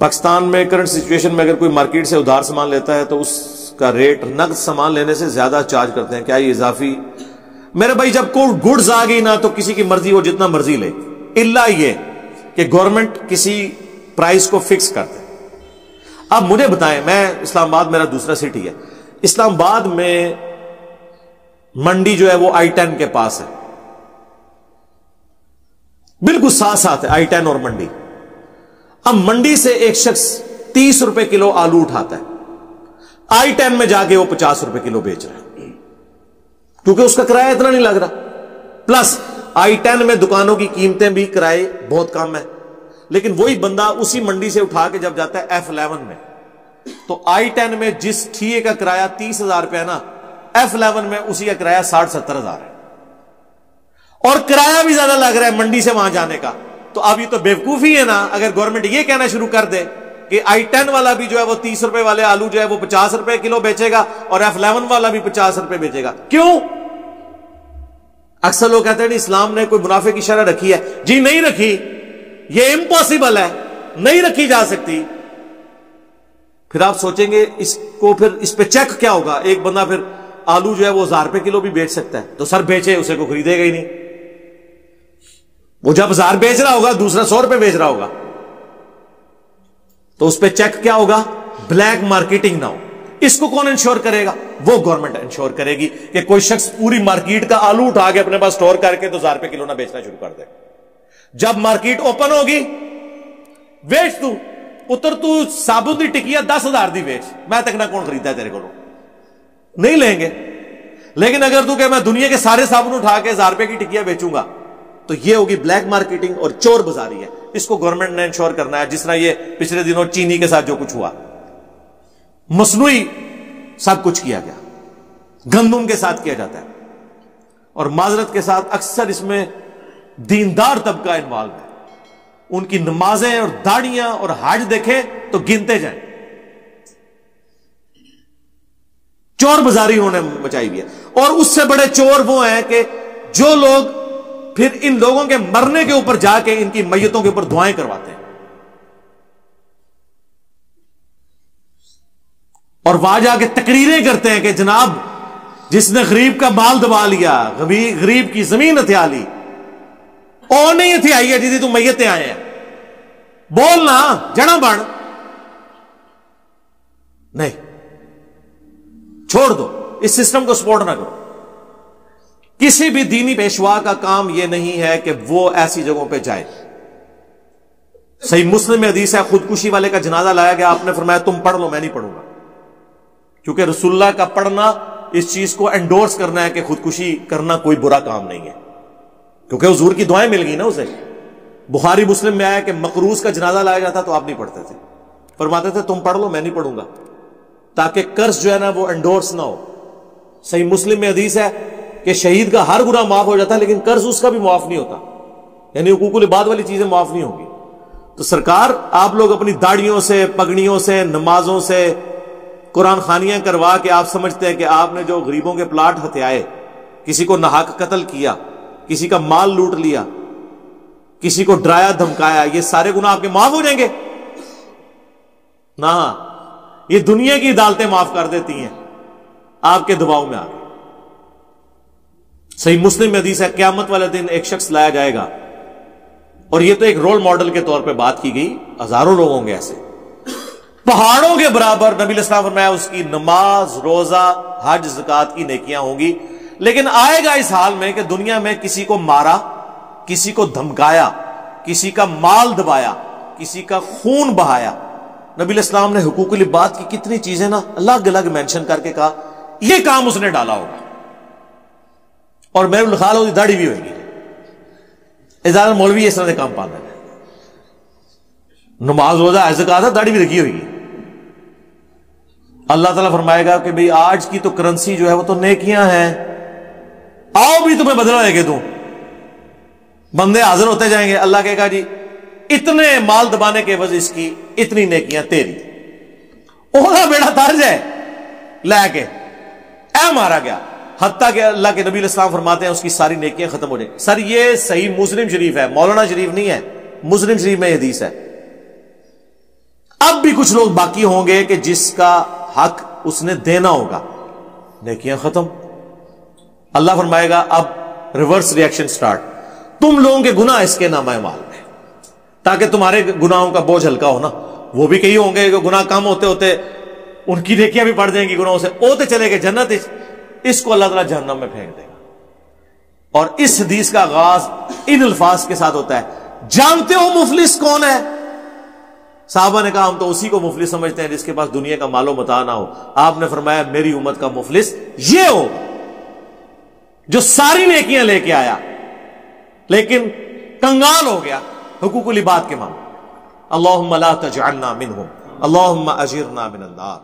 پاکستان میں current situation میں اگر کوئی مارکیٹ سے ادھار سامان لیتا ہے تو اس کا ریٹ نقد سامان لینے سے زیادہ چارج کرتے ہیں. کیا یہ اضافی؟ میرے بھائی جب کوئی گڈز آ گئی نا تو کسی کی مرضی وہ جتنا مرضی لے, الا یہ کہ گورنمنٹ کسی پرائس کو فکس کر دے. اب مجھے بتائیں, میں اسلام آباد میرا دوسرا سٹی ہے, اسلام آباد میں منڈی جو ہے وہ I-10 کے پاس ہے, بالکل ساتھ ساتھ ہے I-10 اور منڈی. اب منڈی سے ایک شخص 30 روپے کلو آلو اٹھاتا ہے, I-10 میں جا کے وہ 50 روپے کلو بیچ رہا ہے, کیونکہ اس کا کرایہ اتنا نہیں لگ رہا. پلس I-10 میں دکانوں کی قیمتیں بھی کرائے بہت کم ہے, لیکن وہی بندہ اسی منڈی سے اٹھا کے جب جاتا ہے F11 میں, تو I-10 میں جس ٹھیے کا کرایہ 30,000 روپے ہے نا, F11 میں اسی کا کرایہ 60-70 ہزار ہے, اور کرایہ بھی زیادہ لگ رہا ہے منڈی سے وہاں جانے کا. تو اب یہ تو بیوقوفی ہے نا اگر گورنمنٹ یہ کہنا شروع کر دے کہ I-10 والا بھی جو ہے وہ 30 روپے والے آلو جو ہے وہ 50 روپے کلو بیچے گا اور F11 والا بھی 50 روپے بیچے گا. کیوں؟ اکثر لوگ کہتے ہیں اسلام نے کوئی منافع کی شرح رکھی ہے. جی نہیں رکھی, یہ امپاسبل ہے, نہیں رکھی جا سکتی. پھر آپ سوچیں گے اس کو پھر اس پہ چیک کیا ہوگا؟ ایک بندہ پھر آلو جو ہے وہ 1000 روپے کلو بھی بیچ سکتا ہے, تو سر بیچے, اسے کو خریدے گا ہی نہیں. وہ جب 1000 بیچ رہا ہوگا دوسرا 100 روپے بیچ رہا ہوگا, تو اس پہ چیک کیا ہوگا؟ بلیک مارکیٹنگ نہ ہو. اس کو کون انشور کرے گا؟ وہ گورنمنٹ انشور کرے گی کہ کوئی شخص پوری مارکیٹ کا آلو اٹھا کے اپنے پاس سٹور کر کے تو 1000 روپے کلو نہ بیچنا شروع کر دے. جب مارکیٹ اوپن ہوگی, بیچ تو پتر تو صابن دی ٹکیا 10,000 دی بیچ, میں تک نہ کون خریدا ہے تیرے کو, نہیں لیں گے. لیکن اگر تو کہ میں دنیا کے سارے صابن اٹھا کے 1000 روپے کی ٹکیا بیچوں گا, تو یہ ہوگی بلیک مارکیٹنگ اور چور بازاری ہے. اس کو گورنمنٹ نے انشور کرنا ہے, جس طرح یہ پچھلے دنوں چینی کے ساتھ جو کچھ ہوا, مصنوعی سب کچھ کیا گیا, گندم کے ساتھ کیا جاتا ہے. اور معذرت کے ساتھ اکثر اس میں دیندار طبقہ انوالو ہے. ان کی نمازیں اور داڑیاں اور حج دیکھیں تو گنتے جائیں. چور بازاری انہوں نے مچائی ہوئی ہے. اور اس سے بڑے چور وہ ہیں کہ جو لوگ پھر ان لوگوں کے مرنے کے اوپر جا کے ان کی میتوں کے اوپر دعائیں کرواتے ہیں, اور وہاں جا کے تقریریں کرتے ہیں کہ جناب جس نے غریب کا مال دبا لیا, غریب کی زمین ہتھیا لی, او نہیں ہتھیائی ہے جی تو میتیں آئے ہیں, بولنا جڑا بن, نہیں, چھوڑ دو, اس سسٹم کو سپورٹ نہ کرو. کسی بھی دینی پیشوا کا کام یہ نہیں ہے کہ وہ ایسی جگہوں پہ جائے. صحیح مسلم میں حدیث ہے, خودکشی والے کا جنازہ لایا گیا, آپ نے فرمایا تم پڑھ لو, میں نہیں پڑھوں گا, کیونکہ رسول اللہ کا پڑھنا اس چیز کو انڈورس کرنا ہے کہ خودکشی کرنا کوئی برا کام نہیں ہے, کیونکہ حضور کی دعائیں مل گئی نا اسے. بخاری مسلم میں آیا کہ مقروض کا جنازہ لایا جاتا تو آپ نہیں پڑھتے تھے, فرماتے تھے تم پڑھ لو, میں نہیں پڑھوں گا, تاکہ قرض جو ہے نا وہ انڈورس نہ ہو. صحیح مسلم میں حدیث ہے کہ شہید کا ہر گناہ معاف ہو جاتا ہے لیکن قرض اس کا بھی معاف نہیں ہوتا, یعنی حقوق العباد والی چیزیں معاف نہیں ہوگی. تو سرکار آپ لوگ اپنی داڑیوں سے, پگڑیوں سے, نمازوں سے, قرآن خوانیاں کروا کے آپ سمجھتے ہیں کہ آپ نے جو غریبوں کے پلاٹ ہتھیائے, کسی کو ناحق قتل کیا, کسی کا مال لوٹ لیا, کسی کو ڈرایا دھمکایا, یہ سارے گناہ آپ کے معاف ہو جائیں گے؟ نہ, یہ دنیا کی عدالتیں معاف کر دیتی ہیں آپ کے دباؤ میں آ کے. صحیح مسلم میں حدیث ہے قیامت والے دن ایک شخص لایا جائے گا, اور یہ تو ایک رول ماڈل کے طور پہ بات کی گئی, ہزاروں لوگ ہوں گے ایسے, پہاڑوں کے برابر. نبی علیہ السلام فرمایا اس کی نماز, روزہ, حج, زکات کی نیکیاں ہوں گی, لیکن آئے گا اس حال میں کہ دنیا میں کسی کو مارا, کسی کو دھمکایا, کسی کا مال دبایا, کسی کا خون بہایا. نبی علیہ السلام نے حقوق العباد کی کتنی چیزیں نا الگ الگ مینشن کر کے کہا یہ کام اس نے ڈالا ہوگا, اور میرے الخال ہوتی داڑھی بھی ہوئے گی. ادارہ مولوی اس طرح سے کام پانا ہے, نماز, روزہ, زکات تھا, داڑھی بھی رکھی ہوئی گی. اللہ تعالیٰ فرمائے گا کہ بھئی آج کی تو کرنسی جو ہے وہ تو نیکیاں ہیں, آؤ بھی تمہیں بدلہ لے کے دوں. بندے حاضر ہوتے جائیں گے, اللہ کہے گا جی اتنے مال دبانے کے عوض اس کی اتنی نیکیاں تیری. اوہ بیڑا ترج ہے لے کے اے مارا گیا, حتیٰ کہ اللہ کے نبی علیہ السلام فرماتے ہیں اس کی ساری نیکیاں ختم ہو جائیں. سر یہ صحیح مسلم شریف ہے, مولانا شریف نہیں ہے, مسلم شریف میں یہ حدیث ہے. اب بھی کچھ لوگ باقی ہوں گے کہ جس کا حق اس نے دینا ہوگا. نیکیاں ختم. اللہ فرمائے گا اب ریورس ریئیکشن سٹارٹ. تم لوگوں کے گناہ اس کے نامہ اعمال میں، تاکہ تمہارے گناہوں کا بوجھ ہلکا ہونا. وہ بھی کئی ہوں گے کہ گناہ کم ہوتے ہوتے ان کی نیکیاں بھی بڑھ جائیں گی، گناہوں سے ہوتے چلے گئے جنت. اس کو اللہ تعالیٰ جہنم میں پھینک دے گا. اور اس حدیث کا آغاز ان الفاظ کے ساتھ ہوتا ہے، جانتے ہو مفلس کون ہے؟ صحابہ نے کہا ہم تو اسی کو مفلس سمجھتے ہیں جس کے پاس دنیا کا مال و متاع نہ ہو. آپ نے فرمایا میری امت کا مفلس یہ ہو جو ساری نیکیاں لے کے آیا لیکن کنگال ہو گیا حقوق العباد کے معاملے. اللہم لا تجعلنا منہم، اللہم اجرنا من النار.